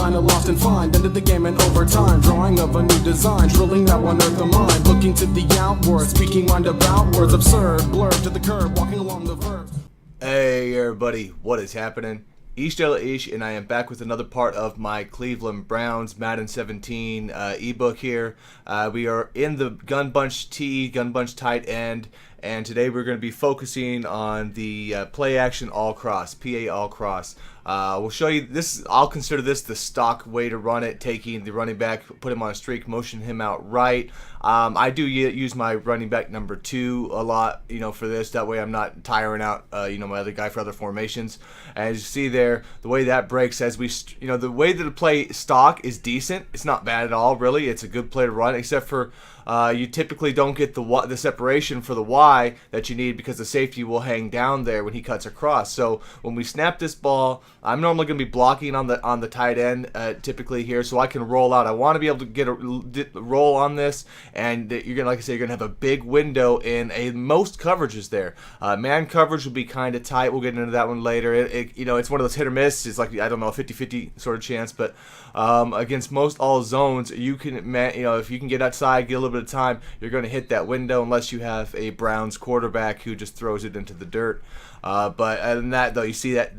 kinda lost and find. Ended the game in overtime, drawing of a new design, drilling that one earth of mine. Looking to the outward, speaking roundabout words, absurd, blurred to the curb, walking along the verge. Hey everybody, what is happening? Ish, and I am back with another part of my Cleveland Browns Madden 17 ebook here. We are in the Gun Bunch tight end, and today we're going to be focusing on the play action all cross, PA all cross. We'll show you this. I'll consider this the stock way to run it, taking the running back, put him on a streak, motion him out right. I do use my running back number 2 a lot, for this. That way I'm not tiring out, my other guy for other formations. And as you see there, the way that breaks, as we, the way that the play stock is decent. It's not bad at all, really. It's a good play to run, except for you typically don't get the separation for the Y that you need because the safety will hang down there when he cuts across. So when we snap this ball, I'm normally going to be blocking on the tight end typically here, so I can roll out. I want to be able to get a roll on this, and you're gonna, like I said, you're gonna have a big window in most coverages there. Man coverage would be kind of tight. We'll get into that one later. It's one of those hit or miss. It's like, I don't know, a 50-50 sort of chance, but against most all zones, you can, if you can get outside, get a little bit of time, you're going to hit that window unless you have a Browns quarterback who just throws it into the dirt. But other than that, though, you see that,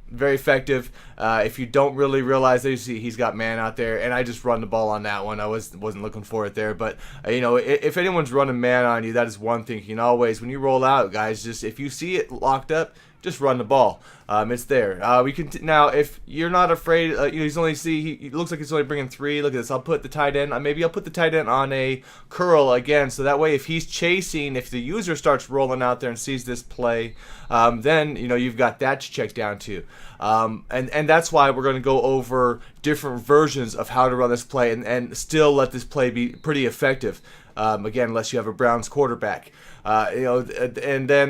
very effective. If you don't really realize that, you see he's got man out there, and I just run the ball on that one. I wasn't looking for it there, but if anyone's running man on you, that is one thing you can always, when you roll out, guys, just if you see it locked up, just run the ball. It's there. We can now, if you're not afraid, he's only he looks like he's only bringing 3. Look at this. I'll put the tight end. Maybe I'll put the tight end on a curl again, so that way if he's chasing, if the user starts rolling out there and sees this play, then you've got that to check down to. And that's why we're going to go over different versions of how to run this play and still let this play be pretty effective. Again, unless you have a Browns quarterback, and then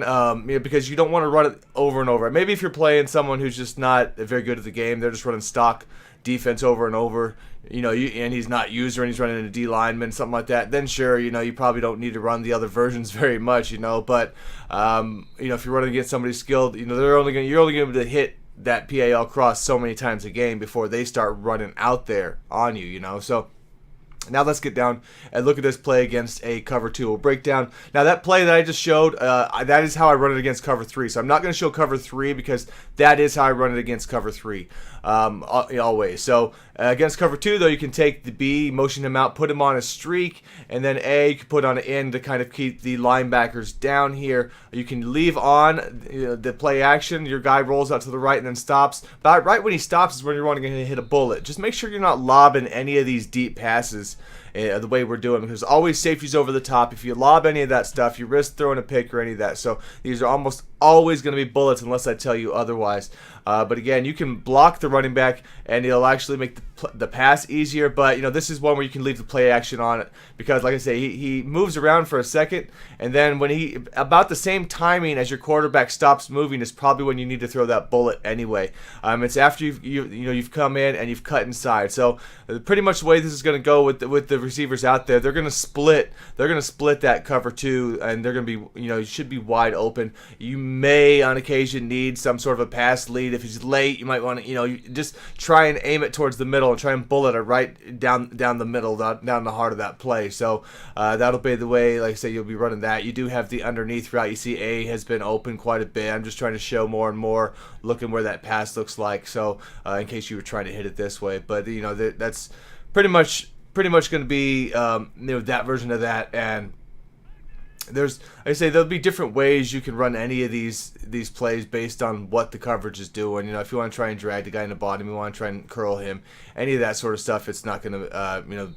because you don't want to run it over and over. Maybe if you're playing someone who's just not very good at the game, they're just running stock defense over and over, and he's not user and he's running a D lineman, something like that. Then sure, you probably don't need to run the other versions very much, But if you're running against somebody skilled, you're only going to be able to hit that PAL cross so many times a game before they start running out there on you, So now let's get down and look at this play against a cover 2. We'll break down. Now that play that I just showed, that is how I run it against cover 3. So I'm not going to show cover 3 because that is how I run it against cover 3 always. So against cover 2, though, you can take the B, motion him out, put him on a streak, and then A, you can put on an in to kind of keep the linebackers down here. You can leave on the play action. Your guy rolls out to the right and then stops. But right when he stops is when you're going to hit a bullet. Just make sure you're not lobbing any of these deep passes the way we're doing, because always safety's over the top. If you lob any of that stuff, you risk throwing a pick or any of that. So these are almost always going to be bullets unless I tell you otherwise. But again, you can block the running back and it'll actually make the pass easier. But this is one where you can leave the play action on it, because like I say, he moves around for a second, and then when he about the same timing as your quarterback stops moving is probably when you need to throw that bullet anyway. It's after you've come in and you've cut inside. So pretty much the way this is going to go with the receivers out there, they're going to split that cover 2, and they're going to be you should be wide open. You may on occasion need some sort of a pass lead. If he's late, you might want to just try and aim it towards the middle and try and bullet it right down the middle, down the heart of that play. So that'll be the way, like I say, you'll be running that. You do have the underneath route. You see A has been open quite a bit. I'm just trying to show more and more, looking where that pass looks like. So in case you were trying to hit it this way, but that's pretty much going to be that version of that. And there's, like I say, there'll be different ways you can run any of these plays based on what the coverage is doing. If you want to try and drag the guy in the bottom, you want to try and curl him, any of that sort of stuff, it's not going to,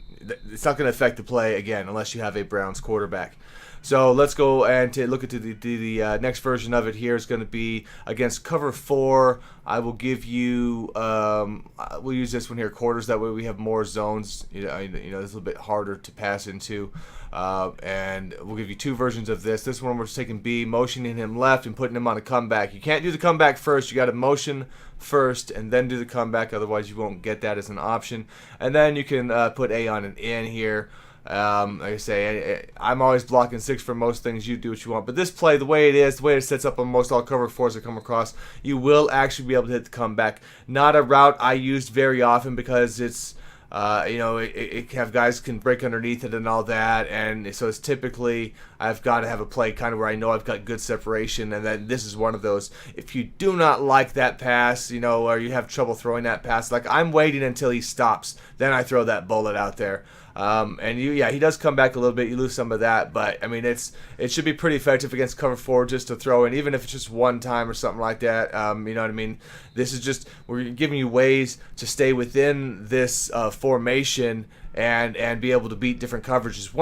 it's not going to affect the play again unless you have a Browns quarterback. So let's go and look at the next version of it. Here is going to be against cover 4. I will give you, we'll use this one here, quarters. That way we have more zones. It's a little bit harder to pass into. And we'll give you 2 versions of this. This one we're just taking B, motioning him left and putting him on a comeback. You can't do the comeback first. You got to motion first and then do the comeback. Otherwise, you won't get that as an option. And then you can put A on an in here. Like I say, I'm always blocking 6 for most things. You do what you want. But this play, the way it is, the way it sets up on most all cover 4s that come across, you will actually be able to hit the comeback. Not a route I used very often because it's, it have guys can break underneath it and all that, and so it's typically I've got to have a play kind of where I know I've got good separation, and then this is one of those. If you do not like that pass, or you have trouble throwing that pass, like I'm waiting until he stops, then I throw that bullet out there. He does come back a little bit. You lose some of that, but I mean, it should be pretty effective against cover 4 just to throw in, even if it's just one time or something like that. You know what I mean? This is just, we're giving you ways to stay within this formation and be able to beat different coverages.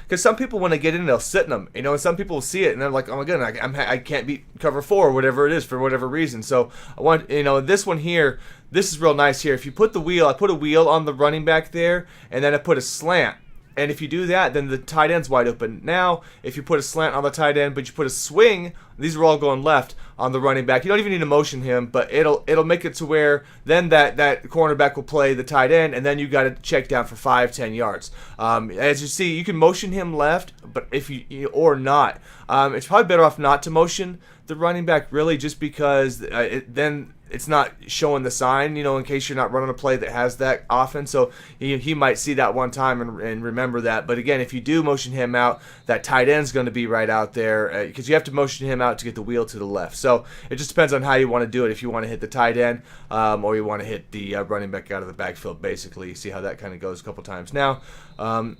Because some people, when they get in, they'll sit in them, and some people will see it and they're like, oh my god, I can't beat cover 4 or whatever it is for whatever reason. So I want, this one here. This is real nice here. If you put I put a wheel on the running back there, and then I put a slant. And if you do that, then the tight end's wide open. Now, if you put a slant on the tight end, but you put a swing, these are all going left on the running back. You don't even need to motion him, but it'll make it to where then that cornerback will play the tight end, and then you got to check down for 5-10 yards. As you see, you can motion him left, but if you or not, it's probably better off not to motion the running back really, just because then it's not showing the sign, in case you're not running a play that has that often. So he might see that one time and remember that. But again, if you do motion him out, that tight end's going to be right out there because you have to motion him out to get the wheel to the left. So it just depends on how you want to do it. If you want to hit the tight end or you want to hit the running back out of the backfield, basically. You see how that kind of goes a couple times. Now,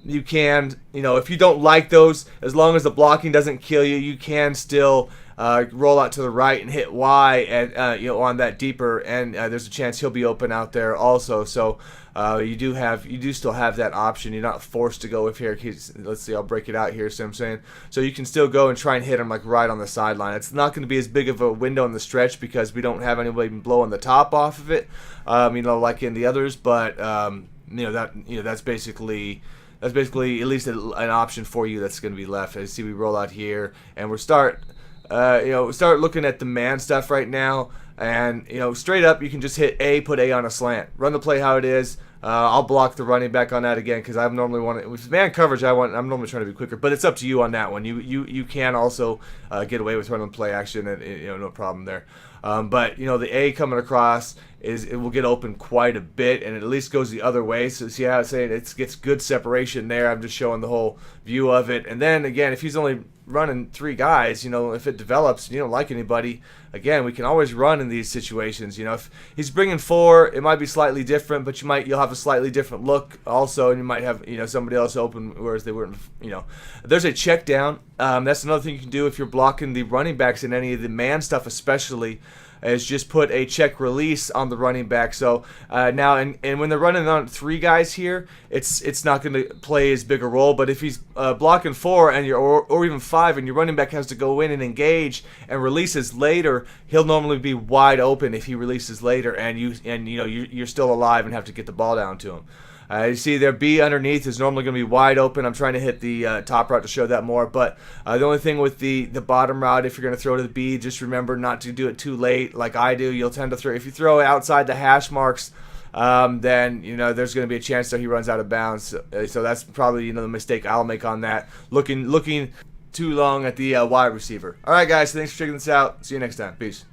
you can, if you don't like those, as long as the blocking doesn't kill you, you can still roll out to the right and hit Y and on that deeper, and there's a chance he'll be open out there also. So you do still have that option. You're not forced to go with here. Let's see, I'll break it out here. So I'm saying, so you can still go and try and hit him like right on the sideline. It's not going to be as big of a window in the stretch because we don't have anybody blowing the top off of it, like in the others. But that's basically at least an option for you that's going to be left. As you see, we roll out here and we start looking at the man stuff right now, and straight up you can just hit A, put A on a slant, run the play how it is. I'll block the running back on that again because I normally want to, with man coverage. I'm normally trying to be quicker, but it's up to you on that one. You can also get away with running play action, and no problem there. But the A coming across it will get open quite a bit, and it at least goes the other way. So see how I'm saying it gets good separation there. I'm just showing the whole view of it. And then again, if he's only running 3 guys, if it develops and you don't like anybody, again, we can always run in these situations. If he's bringing 4, it might be slightly different, but you'll have a slightly different look also, and you might have somebody else open whereas they weren't. There's a check down. That's another thing you can do if you're blocking the running backs in any of the man stuff, especially. Is just put a check release on the running back. So now, and when they're running on 3 guys here, it's not going to play as big a role. But if he's blocking 4 and or even 5, and your running back has to go in and engage and releases later, he'll normally be wide open if he releases later, and you're still alive and have to get the ball down to him. You see there, B underneath is normally going to be wide open. I'm trying to hit the top route to show that more. But the only thing with the bottom route, if you're going to throw to the B, just remember not to do it too late like I do. You'll tend to throw, if you throw it outside the hash marks, then there's going to be a chance that he runs out of bounds. So that's probably the mistake I'll make on that. Looking too long at the wide receiver. All right, guys, so thanks for checking this out. See you next time. Peace.